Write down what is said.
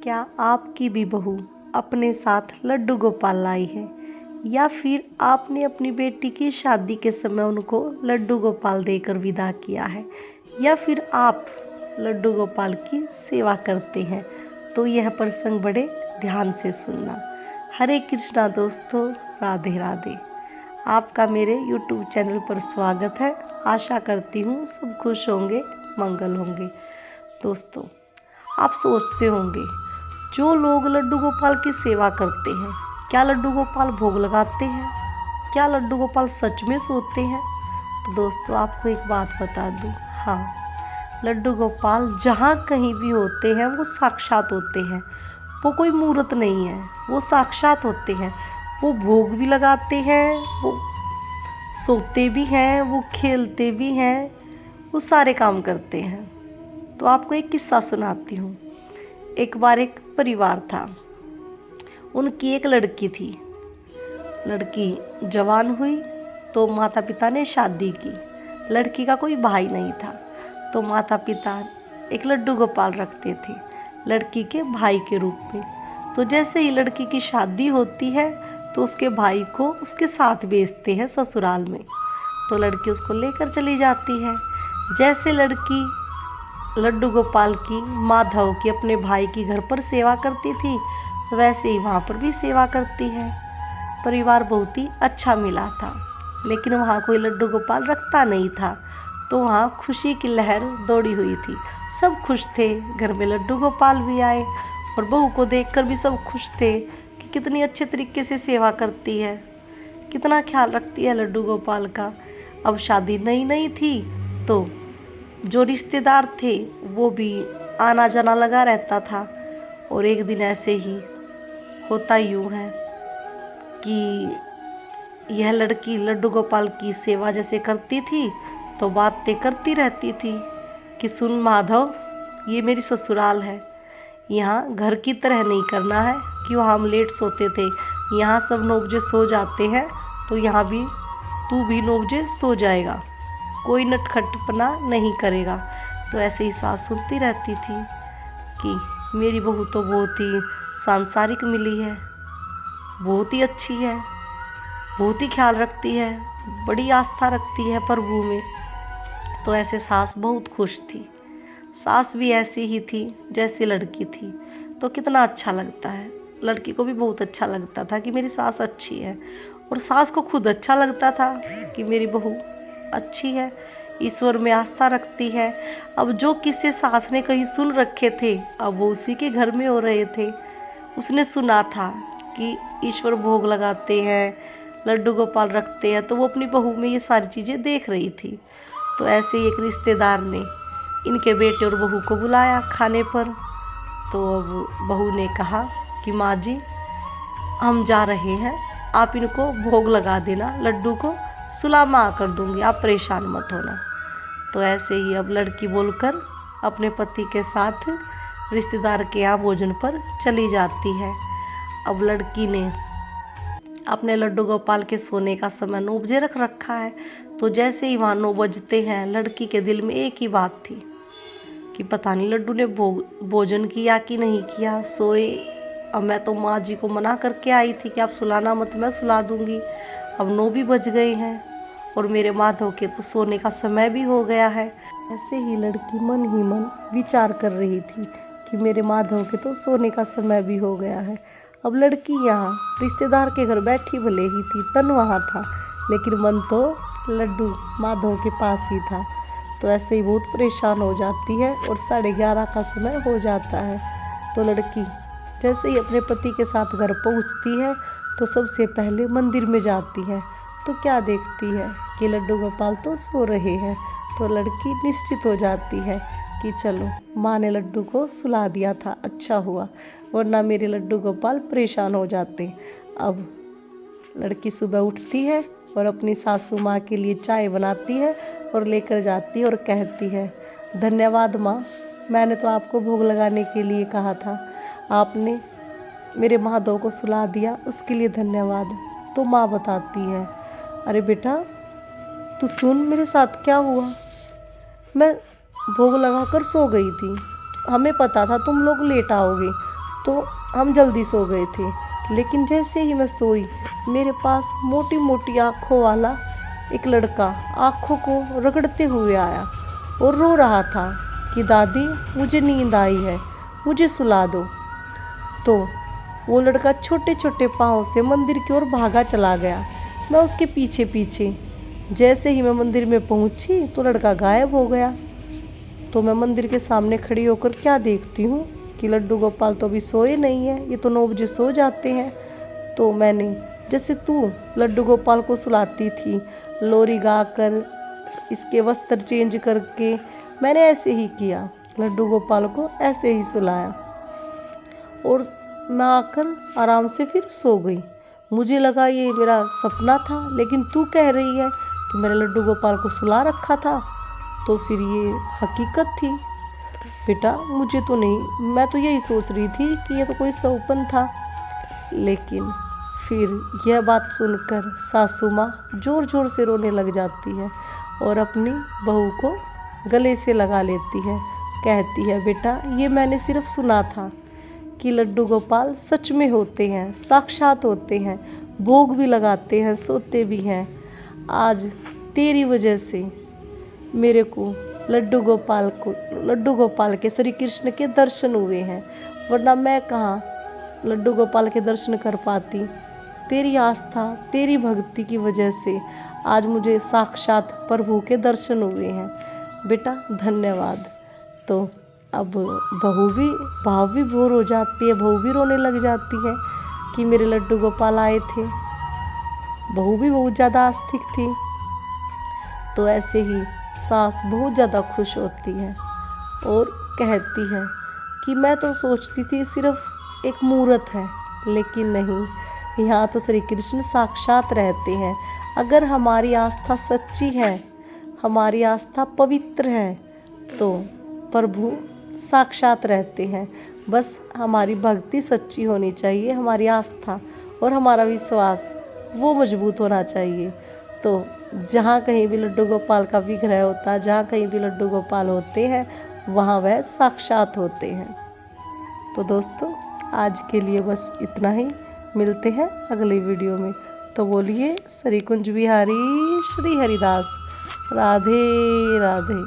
क्या आपकी भी बहू अपने साथ लड्डू गोपाल लाई है, या फिर आपने अपनी बेटी की शादी के समय उनको लड्डू गोपाल देकर विदा किया है, या फिर आप लड्डू गोपाल की सेवा करते हैं? तो यह प्रसंग बड़े ध्यान से सुनना। हरे कृष्णा दोस्तों, राधे राधे। आपका मेरे YouTube चैनल पर स्वागत है। आशा करती हूँ सब खुश होंगे, मंगल होंगे। दोस्तों, आप सोचते होंगे, जो लोग लड्डू गोपाल की सेवा करते हैं, क्या लड्डू गोपाल भोग लगाते हैं? क्या लड्डू गोपाल सच में सोते हैं? तो दोस्तों, आपको एक बात बता दूं, हाँ, लड्डू गोपाल जहाँ कहीं भी होते हैं वो साक्षात होते हैं। वो कोई मूर्त नहीं है, वो साक्षात होते हैं। वो भोग भी लगाते हैं, वो सोते भी हैं, वो खेलते भी हैं, वो सारे काम करते हैं। तो आपको एक किस्सा सुनाती हूँ। एक बार एक परिवार था, उनकी एक लड़की थी। लड़की जवान हुई तो माता पिता ने शादी की। लड़की का कोई भाई नहीं था, तो माता पिता एक लड्डू गोपाल रखते थे लड़की के भाई के रूप में। तो जैसे ही लड़की की शादी होती है तो उसके भाई को उसके साथ भेजते हैं ससुराल में। तो लड़की उसको लेकर चली जाती है। जैसे लड़की लड्डू गोपाल की, माधव की, अपने भाई की घर पर सेवा करती थी, वैसे ही वहाँ पर भी सेवा करती है। परिवार बहुत ही अच्छा मिला था, लेकिन वहाँ कोई लड्डू गोपाल रखता नहीं था। तो वहाँ खुशी की लहर दौड़ी हुई थी। सब खुश थे, घर में लड्डू गोपाल भी आए और बहू को देखकर भी सब खुश थे कि कितनी अच्छे तरीके से सेवा करती है, कितना ख्याल रखती है लड्डू गोपाल का। अब शादी नई नई थी, तो जो रिश्तेदार थे वो भी आना जाना लगा रहता था। और एक दिन ऐसे ही होता यूँ है कि यह लड़की लड्डू गोपाल की सेवा जैसे करती थी तो बातें करती रहती थी कि सुन माधव, ये मेरी ससुराल है, यहाँ घर की तरह नहीं करना है कि वहाँ हम लेट सोते थे। यहाँ सब 9 बजे सो जाते हैं, तो यहाँ भी तू भी 9 बजे सो जाएगा, कोई नटखटपना नहीं करेगा। तो ऐसे ही सास सुनती रहती थी कि मेरी बहू तो बहुत ही सांसारिक मिली है, बहुत ही अच्छी है, बहुत ही ख्याल रखती है, बड़ी आस्था रखती है प्रभु में। तो ऐसे सास बहुत खुश थी। सास भी ऐसी ही थी जैसी लड़की थी। तो कितना अच्छा लगता है, लड़की को भी बहुत अच्छा लगता था कि मेरी सास अच्छी है, और सास को खुद अच्छा लगता था कि मेरी बहू अच्छी है, ईश्वर में आस्था रखती है। अब जो किस्से सास ने कहीं सुन रखे थे, अब वो उसी के घर में हो रहे थे। उसने सुना था कि ईश्वर भोग लगाते हैं, लड्डू गोपाल रखते हैं, तो वो अपनी बहू में ये सारी चीज़ें देख रही थी। तो ऐसे ही एक रिश्तेदार ने इनके बेटे और बहू को बुलाया खाने पर। तो अब बहू ने कहा कि माँ जी, हम जा रहे हैं, आप इनको भोग लगा देना, लड्डू को सुला मैं आकर दूंगी, आप परेशान मत होना। तो ऐसे ही अब लड़की बोलकर अपने पति के साथ रिश्तेदार के यहाँ भोजन पर चली जाती है। अब लड़की ने अपने लड्डू गोपाल के सोने का समय 9 बजे रख रखा है। तो जैसे ही वहाँ 9 बजते हैं, लड़की के दिल में एक ही बात थी कि पता नहीं लड्डू ने भोजन किया कि नहीं किया, सोए। अब मैं तो माँ जी को मना करके आई थी कि आप सुलाना मत, मैं सुला दूंगी। अब 9 भी बज गए हैं और मेरे माधव के तो सोने का समय भी हो गया है। ऐसे ही लड़की मन ही मन विचार कर रही थी कि मेरे माधव के तो सोने का समय भी हो गया है। अब लड़की यहाँ रिश्तेदार के घर बैठी भले ही थी, तन वहाँ था, लेकिन मन तो लड्डू माधव के पास ही था। तो ऐसे ही बहुत परेशान हो जाती है और 11:30 का समय हो जाता है। तो लड़की जैसे ही अपने पति के साथ घर पहुँचती है तो सबसे पहले मंदिर में जाती है। तो क्या देखती है कि लड्डू गोपाल तो सो रहे हैं। तो लड़की निश्चित हो जाती है कि चलो, माँ ने लड्डू को सुला दिया था, अच्छा हुआ, वरना मेरे लड्डू गोपाल परेशान हो जाते। अब लड़की सुबह उठती है और अपनी सासू माँ के लिए चाय बनाती है और लेकर जाती है और कहती है, धन्यवाद माँ, मैंने तो आपको भोग लगाने के लिए कहा था, आपने मेरे माधव को सुला दिया, उसके लिए धन्यवाद। तो माँ बताती है, अरे बेटा, तू सुन मेरे साथ क्या हुआ। मैं भोग लगाकर सो गई थी, हमें पता था तुम लोग लेट आओगे, तो हम जल्दी सो गए थे। लेकिन जैसे ही मैं सोई, मेरे पास मोटी मोटी आँखों वाला एक लड़का आँखों को रगड़ते हुए आया और रो रहा था कि दादी मुझे नींद आई है, मुझे सुला दो। तो वो लड़का छोटे छोटे पाँव से मंदिर की ओर भागा चला गया। मैं उसके पीछे पीछे। जैसे ही मैं मंदिर में पहुंची तो लड़का गायब हो गया। तो मैं मंदिर के सामने खड़ी होकर क्या देखती हूँ कि लड्डू गोपाल तो अभी सोए नहीं है, ये तो 9 बजे सो जाते हैं। तो मैंने, जैसे तू लड्डू गोपाल को सुलाती थी लोरी गा कर, इसके वस्त्र चेंज करके, मैंने ऐसे ही किया, लड्डू गोपाल को ऐसे ही सुलाया और मैं आकर आराम से फिर सो गई। मुझे लगा ये मेरा सपना था, लेकिन तू कह रही है कि मैंने लड्डू गोपाल को सुला रखा था, तो फिर ये हकीकत थी। बेटा मुझे तो नहीं, मैं तो यही सोच रही थी कि ये तो कोई सपन था। लेकिन फिर यह बात सुनकर सासू माँ ज़ोर ज़ोर से रोने लग जाती है और अपनी बहू को गले से लगा लेती है। कहती है बेटा ये मैंने सिर्फ सुना था कि लड्डू गोपाल सच में होते हैं, साक्षात होते हैं, भोग भी लगाते हैं, सोते भी हैं। आज तेरी वजह से मेरे को लड्डू गोपाल के श्री कृष्ण के दर्शन हुए हैं, वरना मैं कहाँ लड्डू गोपाल के दर्शन कर पाती। तेरी आस्था, तेरी भक्ति की वजह से आज मुझे साक्षात प्रभु के दर्शन हुए हैं। बेटा धन्यवाद। तो अब बहू भी भाव भी भोर हो जाती है, बहू भी रोने लग जाती है कि मेरे लड्डू गोपाल आए थे। बहू भी बहुत ज़्यादा आस्तिक थी। तो ऐसे ही सास बहुत ज़्यादा खुश होती है और कहती है कि मैं तो सोचती थी सिर्फ एक मूर्त है, लेकिन नहीं, यहाँ तो श्री कृष्ण साक्षात रहते हैं। अगर हमारी आस्था सच्ची है, हमारी आस्था पवित्र है, तो प्रभु साक्षात रहते हैं। बस हमारी भक्ति सच्ची होनी चाहिए, हमारी आस्था और हमारा विश्वास वो मजबूत होना चाहिए। तो जहाँ कहीं भी लड्डू गोपाल का विग्रह होता है, जहाँ कहीं भी लड्डू गोपाल होते हैं, वहाँ वह साक्षात होते हैं। तो दोस्तों आज के लिए बस इतना ही, मिलते हैं अगली वीडियो में। तो बोलिए श्री कुंज बिहारी श्री हरिदास, राधे राधे।